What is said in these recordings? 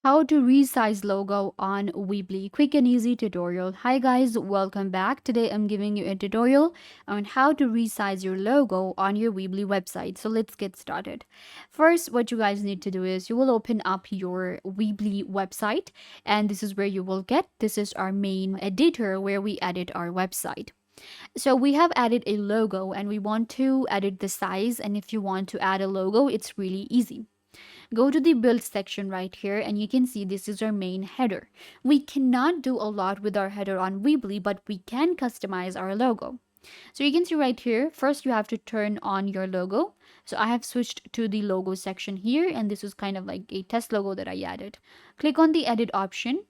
How to resize logo on Weebly. Quick and easy tutorial. Hi guys, welcome back. Today I'm giving you a tutorial on how to resize your logo on your Weebly website. So let's get started. First, what you guys need to do is you will open up your Weebly website, and this is where you will get, this is our main editor where we edit our website. So we have added a logo and we want to edit the size, and if you want to add a logo, it's really easy. Go to the build section right here and you can see this is our main header. We cannot do a lot with our header on Weebly, but we can customize our logo. So you can see right here, first you have to turn on your logo. So I have switched to the logo section here, and this is kind of like a test logo that I added. Click on the edit option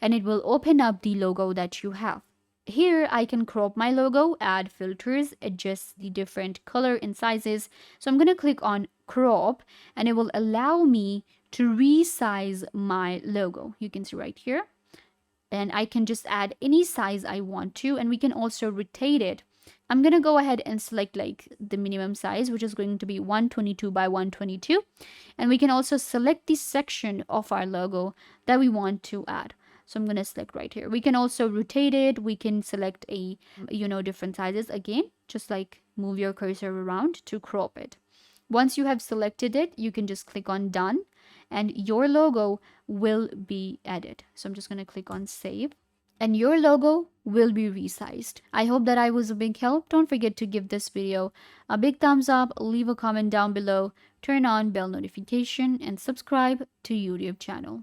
and it will open up the logo that you have. Here I can crop my logo, add filters, adjust the different color and sizes. So I'm going to click on crop and it will allow me to resize my logo. You can see right here. And I can just add any size I want to, and we can also rotate it. I'm going to go ahead and select like the minimum size, which is going to be 122 by 122. And we can also select the section of our logo that we want to add. So I'm going to select right here. We can also rotate it. We can select a, different sizes again, just like move your cursor around to crop it. Once you have selected it, you can just click on done and your logo will be added. So I'm just going to click on save and your logo will be resized. I hope that I was a big help. Don't forget to give this video a big thumbs up, leave a comment down below, turn on bell notification and subscribe to YouTube channel.